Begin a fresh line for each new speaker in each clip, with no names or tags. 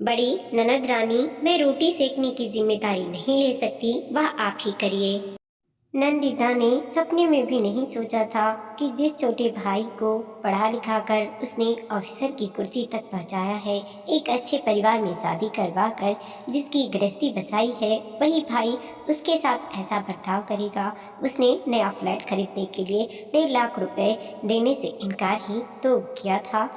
बड़ी ननद रानी, मैं रोटी सेकने की जिम्मेदारी नहीं ले सकती, वह आप ही करिए। नंदिता ने सपने में भी नहीं सोचा था कि जिस छोटे भाई को पढ़ा लिखा कर उसने ऑफिसर की कुर्सी तक पहुंचाया है, एक अच्छे परिवार में शादी करवा कर जिसकी गृहस्थी बसाई है, वही भाई उसके साथ ऐसा बर्ताव करेगा। उसने नया फ्लैट खरीदने के लिए 1.5 लाख रुपए देने से इनकार ही तो किया था।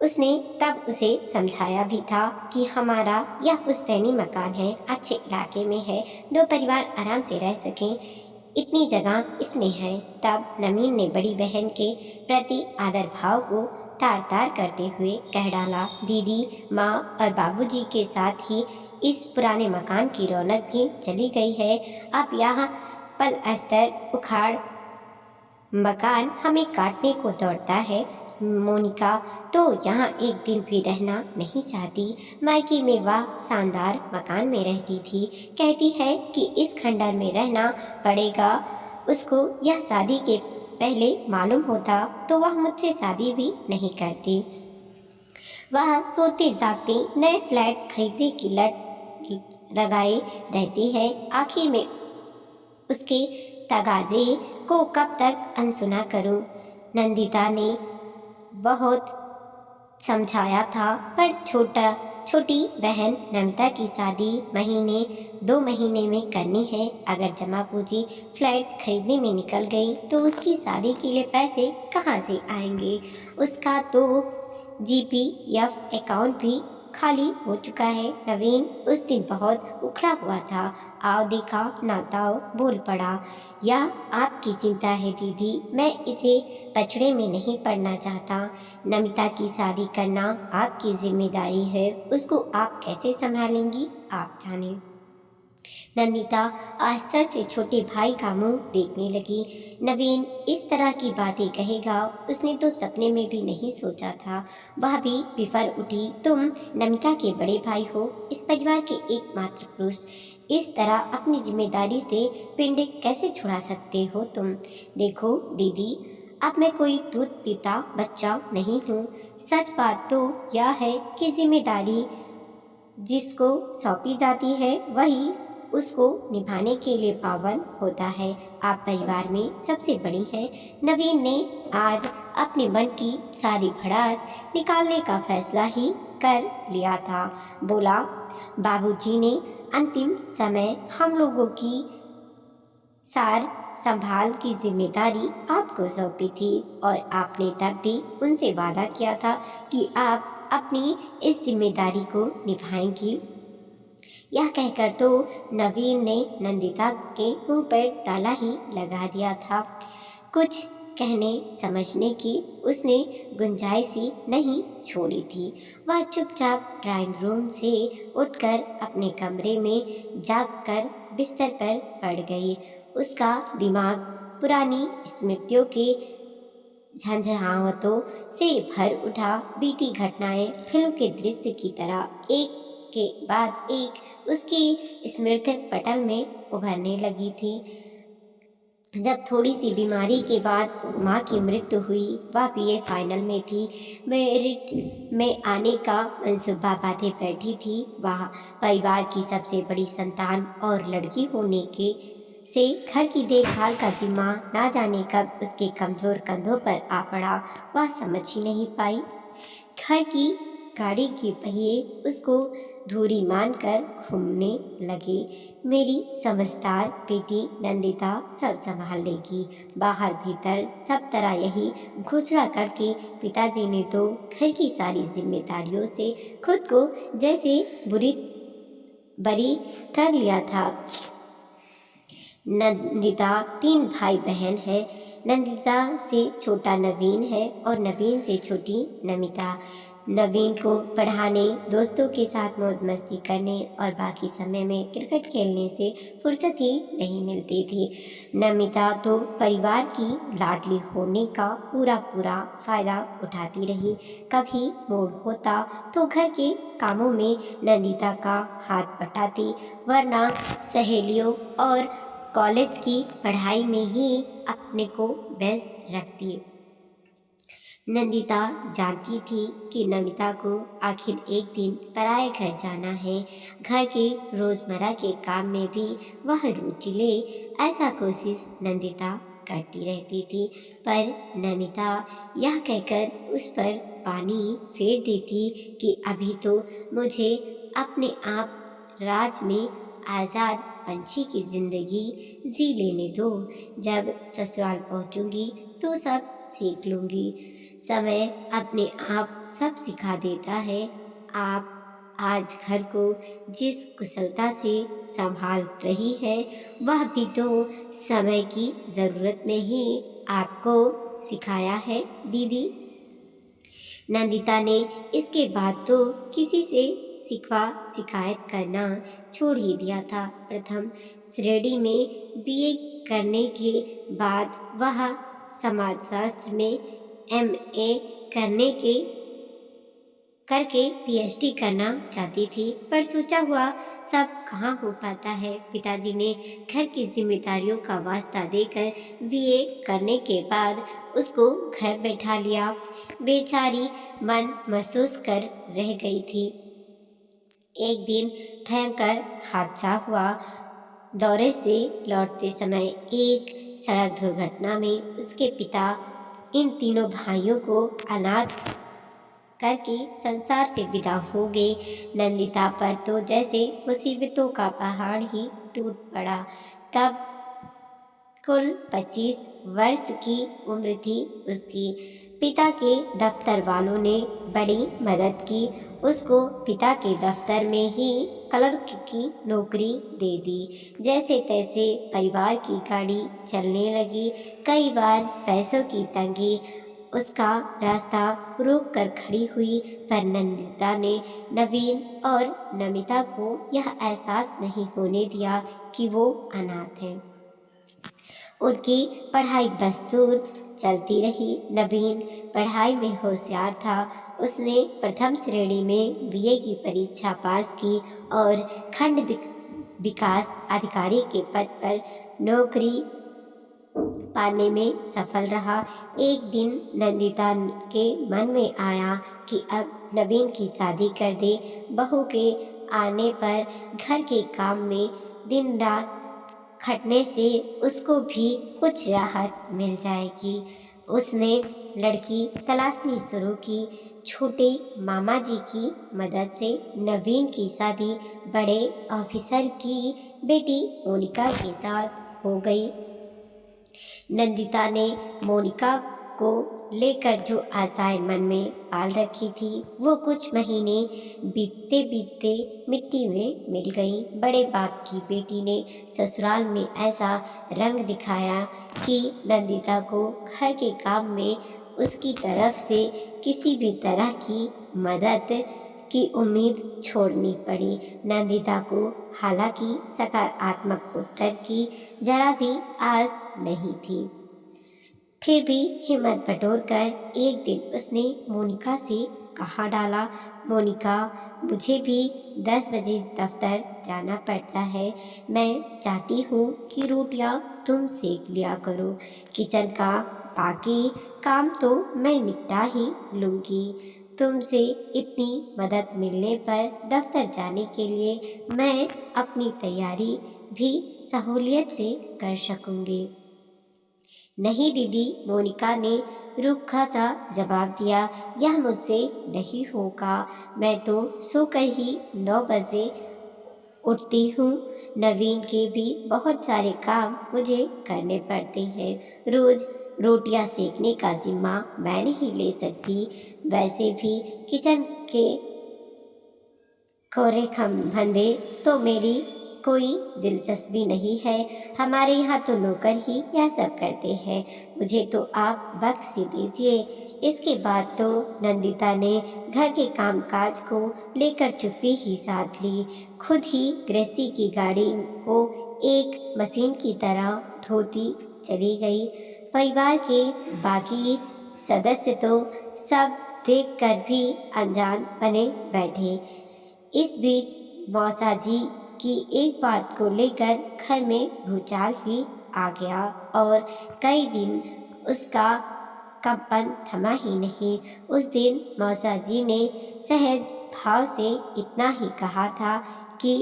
उसने तब उसे समझाया भी था कि हमारा यह पुश्तैनी मकान है, अच्छे इलाके में है, दो परिवार आराम से रह सकें, इतनी जगह इसमें है। तब नवीन ने बड़ी बहन के प्रति आदर भाव को तार तार करते हुए कह डाला, दीदी, माँ और बाबूजी के साथ ही इस पुराने मकान की रौनक भी चली गई है। अब यहाँ पलस्तर उखाड़ मकान हमें काटने को दौड़ता है। मोनिका तो यहाँ एक दिन भी रहना नहीं चाहती। मायके में वह शानदार मकान में रहती थी, कहती है कि इस खंडर में रहना पड़ेगा। उसको यह शादी के पहले मालूम होता तो वह मुझसे शादी भी नहीं करती। वह सोते जागते नए फ्लैट खरीदने की लट लगाए रहती है। आखिर में उसके तगाजे को कब तक अनसुना करूं? नंदिता ने बहुत समझाया था, पर छोटी बहन नमिता की शादी 2 महीने में करनी है। अगर जमा पूंजी फ्लैट खरीदने में निकल गई तो उसकी शादी के लिए पैसे कहाँ से आएंगे? उसका तो जीपीएफ अकाउंट भी खाली हो चुका है। नवीन उस दिन बहुत उखड़ा हुआ था। आओ देखा ना ताओ बोल पड़ा, यह आपकी चिंता है दीदी, मैं इसे पचड़े में नहीं पड़ना चाहता। नमिता की शादी करना आपकी जिम्मेदारी है, उसको आप कैसे संभालेंगी आप जाने। नंदिता आश्चर्य से छोटे भाई का मुंह देखने लगी। नवीन इस तरह की बातें कहेगा, उसने तो सपने में भी नहीं सोचा था। वह भी बिफर उठी, तुम नमिता के बड़े भाई हो, इस परिवार के एकमात्र पुरुष, इस तरह अपनी जिम्मेदारी से पिंड कैसे छुड़ा सकते हो तुम? देखो दीदी, अब मैं कोई दूध पीता बच्चा नहीं हूँ। सच बात तो यह है कि जिम्मेदारी जिसको सौंपी जाती है वही उसको निभाने के लिए पाबंद होता है। आप परिवार में सबसे बड़ी हैं। नवीन ने आज अपने मन की सारी भड़ास निकालने का फैसला ही कर लिया था। बोला, बाबूजी ने अंतिम समय हम लोगों की सार संभाल की जिम्मेदारी आपको सौंपी थी और आपने तब भी उनसे वादा किया था कि आप अपनी इस जिम्मेदारी को निभाएंगी। यह कहकर तो नवीन ने नंदिता के मुंह पर ताला ही लगा दिया था। कुछ कहने समझने की उसने गुंजाइश ही नहीं छोड़ी थी। वह चुपचाप ड्राइंग रूम से उठकर अपने कमरे में जाकर बिस्तर पर पड़ गई। उसका दिमाग पुरानी स्मृतियों के झंझावातों से भर उठा। बीती घटनाएं फिल्म के दृश्य की तरह एक के बाद एक उसकी स्मृति पटल में उभरने लगी थी। जब थोड़ी सी बीमारी के बाद माँ की मृत्यु हुई, वह बीए फाइनल में थी, मेरिट में आने का मंसूबा बांधे बैठी थी। वह परिवार की सबसे बड़ी संतान और लड़की होने के से घर की देखभाल का जिम्मा ना जाने कब उसके कमजोर कंधों पर आ पड़ा, वह समझ ही नहीं पाई। घर की गाड़ी के पहिए उसको धूरी मानकर घूमने लगे। मेरी समझदार बेटी नंदिता सब संभाल लेगी। बाहर भीतर सब तरह यही घोषणा करके पिताजी ने तो घर की सारी जिम्मेदारियों से खुद को जैसे बरी कर लिया था। नंदिता 3 भाई बहन है। नंदिता से छोटा नवीन है और नवीन से छोटी नमिता। नवीन को पढ़ाने, दोस्तों के साथ मौज मस्ती करने और बाकी समय में क्रिकेट खेलने से फुर्सत ही नहीं मिलती थी। नमिता तो परिवार की लाडली होने का पूरा फायदा उठाती रही। कभी मूड होता तो घर के कामों में नंदिता का हाथ बटाती, वरना सहेलियों और कॉलेज की पढ़ाई में ही अपने को व्यस्त रखती। नंदिता जानती थी कि नमिता को आखिर एक दिन पराये घर जाना है। घर के रोजमर्रा के काम में भी वह रुचि ले, ऐसा कोशिश नंदिता करती रहती थी, पर नमिता यह कहकर उस पर पानी फेर देती कि अभी तो मुझे अपने आप राज में आज़ाद पंछी की जिंदगी जी लेने दो। जब ससुराल पहुंचूंगी तो सब सीख लूंगी। समय अपने आप सब सिखा देता है। आप आज घर को जिस कुशलता से संभाल रही है, वह भी तो समय की जरूरत ने ही आपको सिखाया है दीदी। नंदिता ने इसके बाद तो किसी से सिखवा शिकायत करना छोड़ ही दिया था। प्रथम श्रेणी में बीए करने के बाद वह समाजशास्त्र में एमए करके पीएचडी करना चाहती थी, पर सोचा हुआ सब कहाँ हो पाता है। पिताजी ने घर की जिम्मेदारियों का वास्ता देकर बीए करने के बाद उसको घर बैठा लिया। बेचारी मन महसूस कर रह गई थी। एक दिन भयंकर हादसा हुआ। दौरे से लौटते समय एक सड़क दुर्घटना में उसके पिता इन तीनों भाइयों को अनाथ करके संसार से विदा हो गए। नंदिता पर तो जैसे मुसीबतों का पहाड़ ही टूट पड़ा। तब कुल 25 वर्ष की उम्र थी उसकी। पिता के दफ्तर वालों ने बड़ी मदद की। उसको पिता के दफ्तर में ही क्लर्क की नौकरी दे दी। जैसे तैसे परिवार की गाड़ी चलने लगी। कई बार पैसों की तंगी उसका रास्ता रोक कर खड़ी हुई, पर नंदिता ने नवीन और नमिता को यह एहसास नहीं होने दिया कि वो अनाथ हैं। उनकी पढ़ाई दस्तूर चलती रही। नवीन पढ़ाई में होशियार था। उसने प्रथम श्रेणी में बीए की परीक्षा पास की और खंड विकास अधिकारी के पद पर नौकरी पाने में सफल रहा। एक दिन नंदिता के मन में आया कि अब नवीन की शादी कर दे। बहू के आने पर घर के काम में दिन रात खटने से उसको भी कुछ राहत मिल जाएगी। उसने लड़की तलाशनी शुरू की। छोटे मामा जी की मदद से नवीन की शादी बड़े ऑफिसर की बेटी मोनिका के साथ हो गई। नंदिता ने मोनिका को लेकर जो आशाएं मन में पाल रखी थी, वो कुछ महीने बीतते बीतते मिट्टी में मिल गईं। बड़े बाप की बेटी ने ससुराल में ऐसा रंग दिखाया कि नंदिता को घर के काम में उसकी तरफ से किसी भी तरह की मदद की उम्मीद छोड़नी पड़ी। नंदिता को हालांकि सकारात्मक उत्तर की जरा भी आस नहीं थी, फिर भी हिम्मत बटोरकर एक दिन उसने मोनिका से कहा डाला, मोनिका, मुझे भी 10 बजे दफ्तर जाना पड़ता है। मैं चाहती हूँ कि रोटियाँ तुम सेक लिया करो। किचन का बाकी काम तो मैं निपटा ही लूँगी। तुमसे इतनी मदद मिलने पर दफ्तर जाने के लिए मैं अपनी तैयारी भी सहूलियत से कर सकूँगी। नहीं दीदी, मोनिका ने रूखा सा जवाब दिया, यह मुझसे नहीं होगा। मैं तो सोकर ही 9 बजे उठती हूँ। नवीन के भी बहुत सारे काम मुझे करने पड़ते हैं। रोज रोटियां सेकने का जिम्मा मैं नहीं ले सकती। वैसे भी किचन के कोरे धंधे तो मेरी कोई दिलचस्पी नहीं है। हमारे यहाँ तो नौकर ही यह सब करते हैं। मुझे तो आप बख्श दीजिए। इसके बाद तो नंदिता ने घर के कामकाज को लेकर चुप्पी ही साध ली। खुद ही गृहस्थी की गाड़ी को एक मशीन की तरह ढोती चली गई। परिवार के बाकी सदस्य तो सब देखकर भी अनजान बने बैठे। इस बीच मौसा जी की एक बात को लेकर घर में भूचाल ही आ गया और कई दिन उसका कंपन थमा ही नहीं। उस दिन मौसा जी ने सहज भाव से इतना ही कहा था कि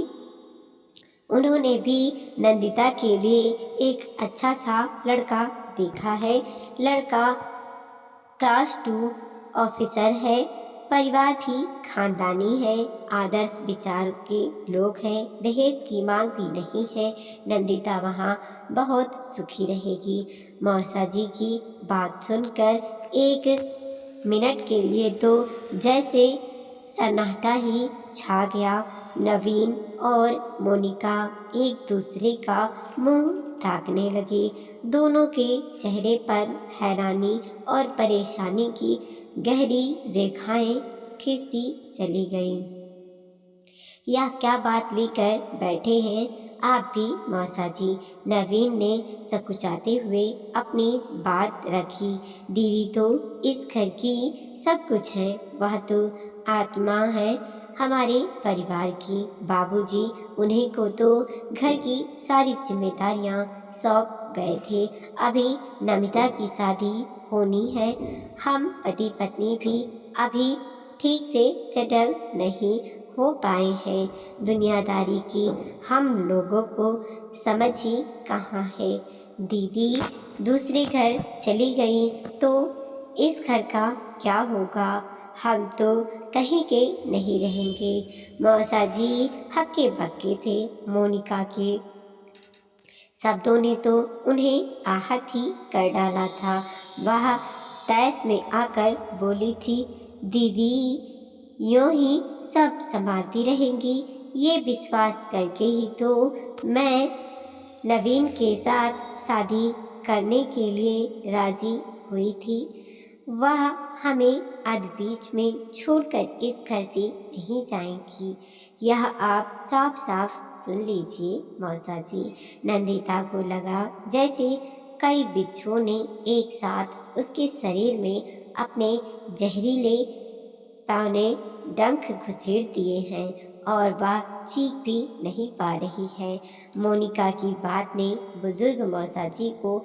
उन्होंने भी नंदिता के लिए एक अच्छा सा लड़का देखा है। लड़का क्लास 2 ऑफिसर है, परिवार भी खानदानी है, आदर्श विचार के लोग हैं, दहेज की मांग भी नहीं है। नंदिता वहाँ बहुत सुखी रहेगी। मौसा जी की बात सुनकर एक मिनट के लिए तो जैसे सन्नाटा ही छा गया। नवीन और मोनिका एक दूसरे का मुंह ताकने लगे। दोनों के चेहरे पर हैरानी और परेशानी की गहरी रेखाएं खिंचती चली गईं। यह क्या बात लेकर बैठे हैं आप भी मौसा जी? नवीन ने सकुचाते हुए अपनी बात रखी। दीदी तो इस घर की सब कुछ है, वह तो आत्मा है हमारे परिवार की। बाबूजी उन्हीं को तो घर की सारी जिम्मेदारियां सौंप गए थे। अभी नमिता की शादी होनी है। हम पति पत्नी भी अभी ठीक से सेटल नहीं हो पाए हैं। दुनियादारी की हम लोगों को समझ ही कहाँ है। दीदी दूसरे घर चली गई तो इस घर का क्या होगा? हम तो कहीं के नहीं रहेंगे। मौसा जी हक्के बक्के थे। मोनिका के शब्दों ने तो उन्हें आहत ही कर डाला था। वह तैस में आकर बोली थी, दीदी यूं ही सब संभालती रहेंगी, ये विश्वास करके ही तो मैं नवीन के साथ शादी करने के लिए राजी हुई थी। वह हमें बीच में छोड़कर इस घर से नहीं जाएंगी। यह आप साफ साफ सुन लीजिए मौसा जी। नंदिता को लगा जैसे कई बिच्छुओं ने एक साथ उसके शरीर में अपने जहरीले पाने डंक घुसेड़ दिए हैं और वह चीख भी नहीं पा रही है। मोनिका की बात ने बुजुर्ग मौसा जी को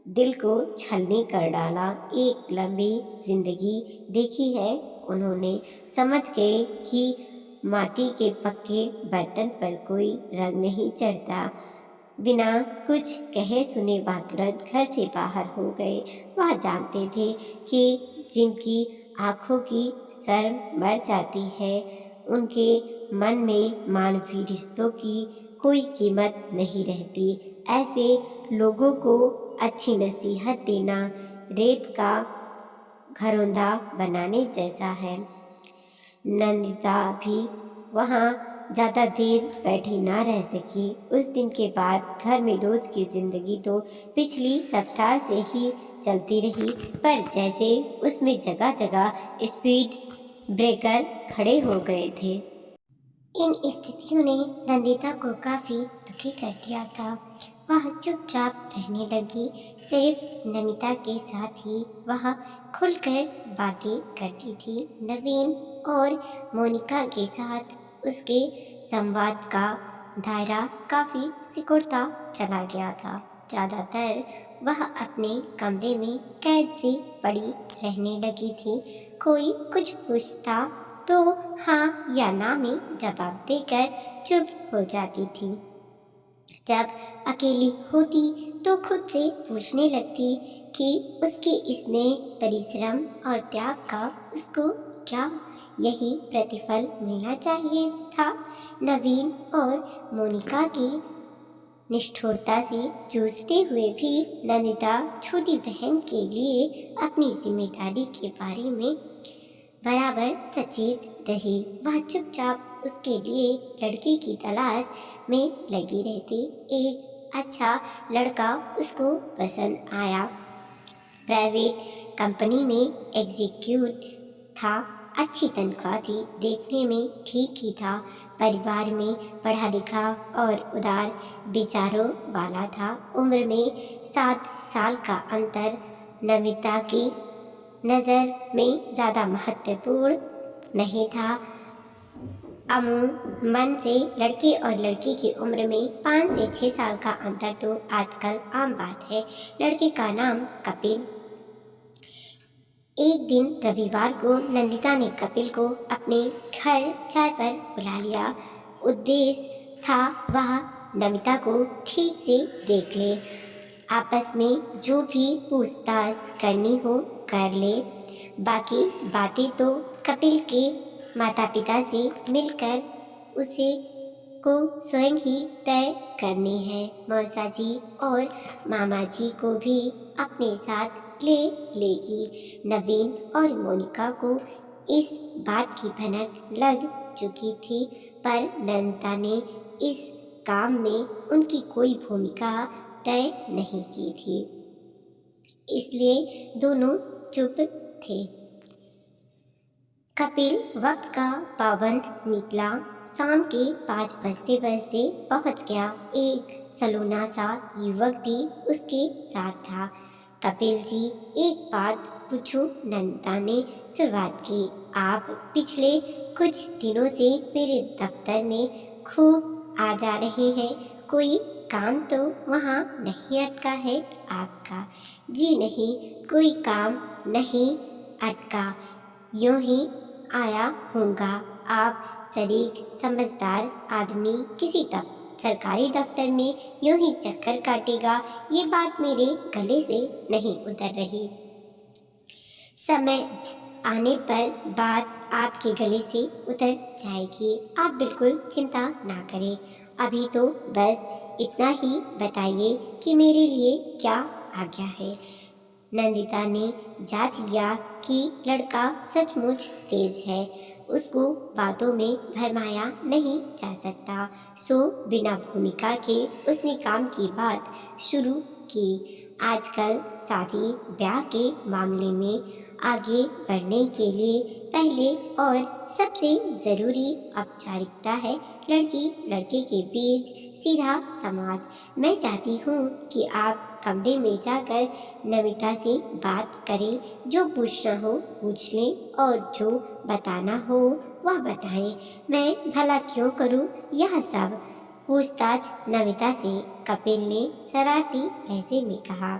दिल को छलनी कर डाला। एक लंबी जिंदगी देखी है उन्होंने, समझ गए कि माटी के पक्के बर्तन पर कोई रंग नहीं चढ़ता। बिना कुछ कहे सुने वह तुरंत घर से बाहर हो गए। वह जानते थे कि जिनकी आंखों की शर्म मर जाती है, उनके मन में मानवीय रिश्तों की कोई कीमत नहीं रहती। ऐसे लोगों को अच्छी नसीहत देना रेत का घरौंदा बनाने जैसा है। नंदिता भी वहाँ ज़्यादा देर बैठी ना रह सकी। उस दिन के बाद घर में रोज की जिंदगी तो पिछली रफ्तार से ही चलती रही, पर जैसे उसमें जगह जगह स्पीड ब्रेकर खड़े हो गए थे। इन स्थितियों ने नंदिता को काफ़ी दुखी कर दिया था। वह चुपचाप रहने लगी। सिर्फ नमिता के साथ ही वह खुलकर बातें करती थी। नवीन और मोनिका के साथ उसके संवाद का दायरा काफ़ी सिकुड़ता चला गया था। ज़्यादातर वह अपने कमरे में कैद सी पड़ी रहने लगी थी। कोई कुछ पूछता तो हाँ या ना में जवाब देकर चुप हो जाती थी। जब अकेली होती तो खुद से पूछने लगती कि उसके स्नेह, परिश्रम और त्याग का उसको क्या यही प्रतिफल मिलना चाहिए था? नवीन और मोनिका की निष्ठुरता से जूझते हुए भी नंदिता छोटी बहन के लिए अपनी जिम्मेदारी के बारे में बराबर सचेत रही। वह चुपचाप उसके लिए लड़की की तलाश में लगी रहती। एक अच्छा लड़का उसको पसंद आया। प्राइवेट कंपनी में एग्जीक्यूटिव था। अच्छी तनख्वाह थी, देखने में ठीक ही था। परिवार में पढ़ा लिखा और उदार विचारों वाला था। उम्र में 7 साल का अंतर नमिता की नज़र में ज़्यादा महत्वपूर्ण नहीं था। अमूमन से लड़के और लड़की की उम्र में 5 से 6 साल का अंतर तो आजकल आम बात है। लड़के का नाम कपिल एक दिन रविवार को नंदिता ने कपिल को अपने घर चाय पर बुला लिया। उद्देश्य था वह नमिता को ठीक से देख ले, आपस में जो भी पूछताछ करनी हो कर ले। बाकी बातें तो कपिल के माता पिता से मिलकर उसे को स्वयं ही तय करनी है। मौसा जी और मामा जी को भी अपने साथ ले लेगी। नवीन और मोनिका को इस बात की भनक लग चुकी थी, पर नंदिता ने इस काम में उनकी कोई भूमिका तय नहीं की थी, इसलिए दोनों चुप थे। कपिल वक्त का पाबंद निकला। शाम के 5 बजते बजते पहुंच गया। एक सलोना सा युवक भी उसके साथ था। कपिल जी, एक बात पूछूं? नंदिता ने शुरुआत की। आप पिछले कुछ दिनों से मेरे दफ्तर में खूब आ जा रहे हैं, कोई काम तो वहाँ नहीं अटका है आपका? जी नहीं, कोई काम नहीं अटका, यूं ही आया होगा। आप शरीफ समझदार आदमी किसी सरकारी दफ्तर में यूं ही चक्कर काटेगा, ये बात मेरे गले से नहीं उतर रही। समझ आने पर बात आपके गले से उतर जाएगी, आप बिल्कुल चिंता ना करें। अभी तो बस इतना ही बताइए कि मेरे लिए क्या आज्ञा है। नंदिता ने जांच लिया कि लड़का सचमुच तेज है, उसको बातों में भरमाया नहीं जा सकता। सो बिना भूमिका के उसने काम की बात शुरू की। आजकल शादी ब्याह के मामले में आगे बढ़ने के लिए पहले और सबसे ज़रूरी औपचारिकता है लड़की लड़के के बीच सीधा संवाद। मैं चाहती हूँ कि आप कमरे में जाकर नमिता से बात करें, जो पूछना हो पूछ लें और जो बताना हो वह बताएं। मैं भला क्यों करूं यह सब पूछताछ नमिता से? कपिल ने शरारती लहजे में कहा।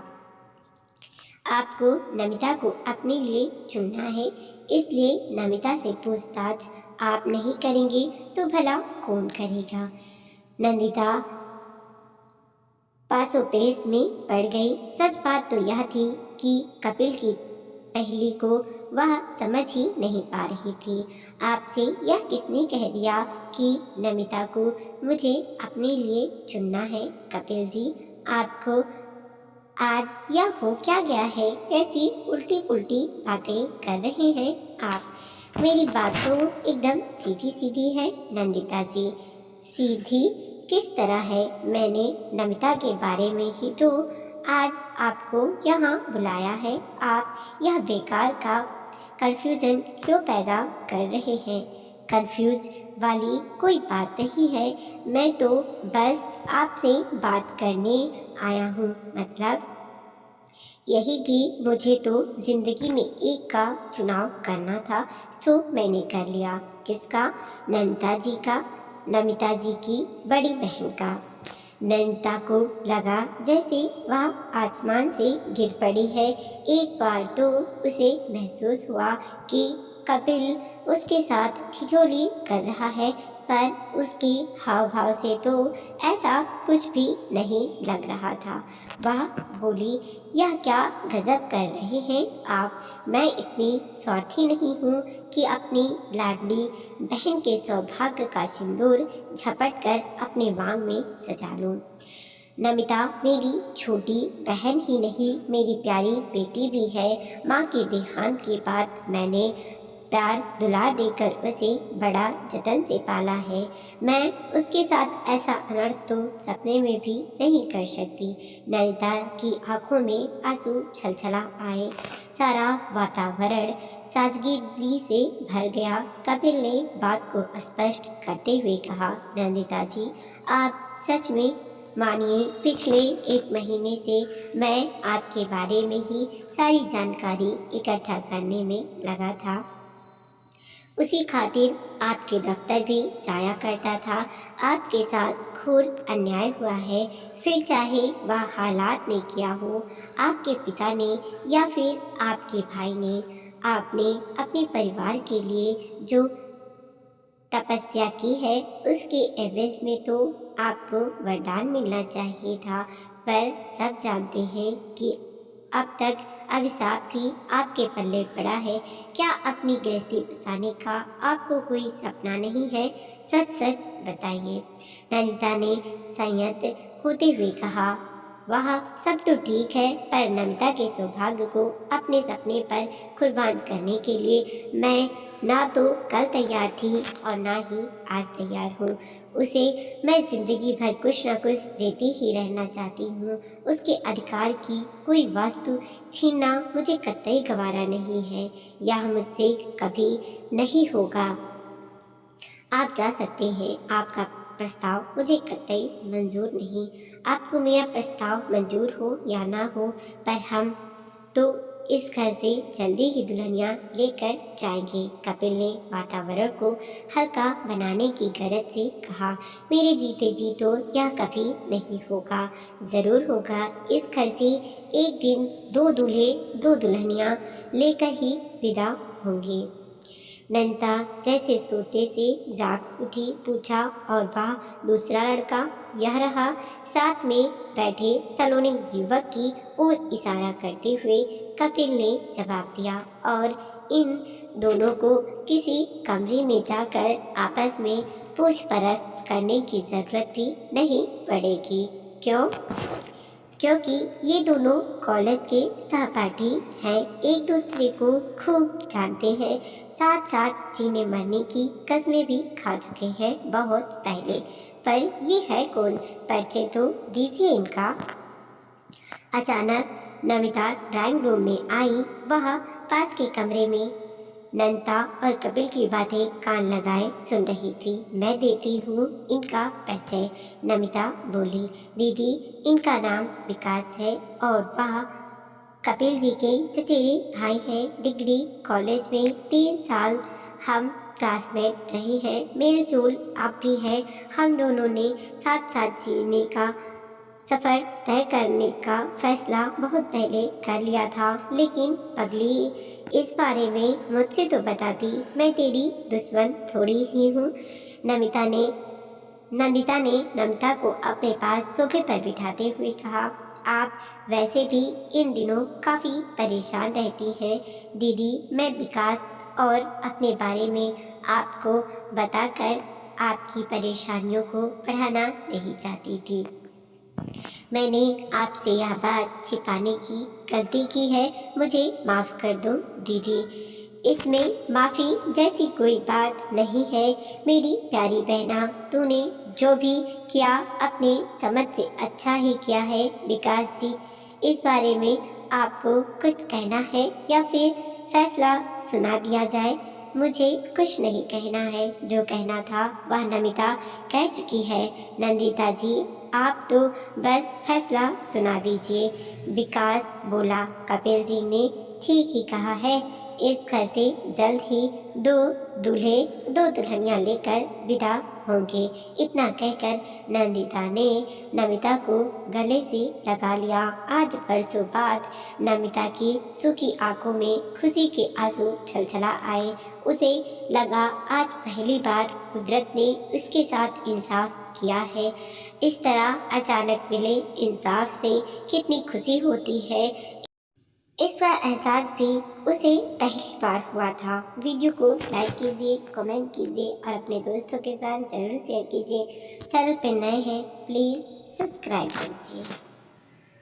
आपको नमिता को अपने लिए चुनना है, इसलिए नमिता से पूछताछ आप नहीं करेंगे तो भला कौन करेगा? नंदिता पासोपेश में पड़ गई। सच बात तो यह थी कि कपिल की पहेली को वह समझ ही नहीं पा रही थी। आपसे यह किसने कह दिया कि नमिता को मुझे अपने लिए चुनना है? कपिल जी, आपको आज यह हो क्या गया है? ऐसी उल्टी पुल्टी बातें कर रहे हैं आप? मेरी बात तो एकदम सीधी सीधी है नंदिता जी। सीधी किस तरह है? मैंने नमिता के बारे में ही तो आज आपको यहाँ बुलाया है। आप यह बेकार का कन्फ्यूजन क्यों पैदा कर रहे हैं? कन्फ्यूज वाली कोई बात नहीं है, मैं तो बस आपसे बात करने आया हूँ। मतलब यही कि मुझे तो जिंदगी में एक का चुनाव करना था, सो मैंने कर लिया। किसका? नंदिता जी का, नमिता जी की बड़ी बहन का। नंदिता को लगा जैसे वह आसमान से गिर पड़ी है। एक बार तो उसे महसूस हुआ कि कपिल उसके साथ ठिठोली कर रहा है, पर उसके हाव भाव से तो ऐसा कुछ भी नहीं लग रहा था। वह बोली, यह क्या गजब कर रहे हैं आप? मैं इतनी स्वार्थी नहीं हूँ कि अपनी लाडली बहन के सौभाग्य का सिंदूर झपट कर अपने मांग में सजा लूँ। नमिता मेरी छोटी बहन ही नहीं, मेरी प्यारी बेटी भी है। माँ के देहांत के बाद मैंने प्यार दुलार देकर उसे बड़ा जतन से पाला है। मैं उसके साथ ऐसा अनर्थ तो सपने में भी नहीं कर सकती। नंदिता की आंखों में आंसू छलछला आए। सारा वातावरण सादगी से भर गया। कपिल ने बात को स्पष्ट करते हुए कहा, नंदिता जी, आप सच में मानिए, पिछले 1 महीने से मैं आपके बारे में ही सारी जानकारी इकट्ठा करने में लगा था। उसी खातिर आपके दफ्तर भी जाया करता था। आपके साथ घोर अन्याय हुआ है, फिर चाहे वह हालात ने किया हो, आपके पिता ने या फिर आपके भाई ने। आपने अपने परिवार के लिए जो तपस्या की है उसके एवज में तो आपको वरदान मिलना चाहिए था, पर सब जानते हैं कि अब तक अभिशाप भी आपके पल्ले पड़ा है। क्या अपनी गृहस्थी बसाने का आपको कोई सपना नहीं है? सच सच बताइए। नंदिता ने संयत होते हुए कहा, वह सब तो ठीक है, पर नमिता के सौभाग्य को अपने सपने पर कुर्बान करने के लिए मैं ना तो कल तैयार थी और ना ही आज तैयार हूँ। उसे मैं जिंदगी भर कुछ न कुछ देती ही रहना चाहती हूँ। उसके अधिकार की कोई वस्तु छीनना मुझे कतई गवारा नहीं है। यह मुझसे कभी नहीं होगा। आप जा सकते हैं। आपका प्रस्ताव मुझे कतई मंजूर नहीं। आपको मेरा प्रस्ताव मंजूर हो या ना हो, पर हम तो इस घर से जल्दी ही दुल्हनियाँ लेकर जाएंगे। कपिल ने वातावरण को हल्का बनाने की गरज से कहा, मेरे जीते जी तो यह कभी नहीं होगा। ज़रूर होगा। इस घर से एक दिन 2 दूल्हे 2 दुल्हनियाँ लेकर ही विदा होंगे। नंदिता जैसे सोते से जाग उठी। पूछा, और वह दूसरा लड़का? यह रहा। साथ में बैठे सलोने युवक की ओर इशारा करते हुए कपिल ने जवाब दिया। और इन दोनों को किसी कमरे में जाकर आपस में पूछ परख करने की जरूरत भी नहीं पड़ेगी। क्यों? क्योंकि ये दोनों कॉलेज के सहपाठी हैं, एक दूसरे को खूब जानते हैं, साथ साथ जीने मरने की कस्में भी खा चुके हैं बहुत पहले। पर ये है कौन? परिचय तो दीजिए इनका। अचानक नमिता ड्राइंग रूम में आई। वह पास के कमरे में नंदिता और कपिल की बातें कान लगाए सुन रही थी। मैं देती हूँ इनका परिचय, नमिता बोली। दीदी, इनका नाम विकास है और वह कपिल जी के चचेरे भाई हैं। डिग्री कॉलेज में 3 साल हम क्लासमेट रहे हैं। मेल जोल आप भी है। हम दोनों ने साथ साथ जीने का सफ़र तय करने का फैसला बहुत पहले कर लिया था, लेकिन पगली इस बारे में मुझसे तो बताती, मैं तेरी दुश्मन थोड़ी ही हूँ। नंदिता ने नमिता को अपने पास सोफे पर बिठाते हुए कहा, आप वैसे भी इन दिनों काफ़ी परेशान रहती हैं दीदी। मैं विकास और अपने बारे में आपको बताकर आपकी परेशानियों को बढ़ाना नहीं चाहती थी। मैंने आपसे यह बात छिपाने की गलती की है। मुझे माफ़ कर दो दीदी। इसमें माफ़ी जैसी कोई बात नहीं है मेरी प्यारी बहना। तूने जो भी किया अपने समझ से अच्छा ही किया है। विकास जी, इस बारे में आपको कुछ कहना है या फिर फैसला सुना दिया जाए? मुझे कुछ नहीं कहना है। जो कहना था वह नमिता कह चुकी है। नंदिता जी, आप तो बस फैसला सुना दीजिए। विकास बोला। कपिल जी ने ठीक ही कहा है। इस घर से जल्द ही 2 दूल्हे 2 दुल्हनियाँ लेकर विदा होंगे। इतना कहकर नंदिता ने नमिता को गले से लगा लिया। आज बरसों बाद नमिता की सूखी आंखों में खुशी के आंसू छलछला आए। उसे लगा आज पहली बार कुदरत ने उसके साथ इंसाफ किया है। इस तरह अचानक मिले इंसाफ से कितनी खुशी होती है, इसका एहसास भी उसे पहली बार हुआ था। वीडियो को लाइक कीजिए, कमेंट कीजिए और अपने दोस्तों के साथ जरूर शेयर कीजिए। चैनल पर नए हैं प्लीज़ सब्सक्राइब कीजिए।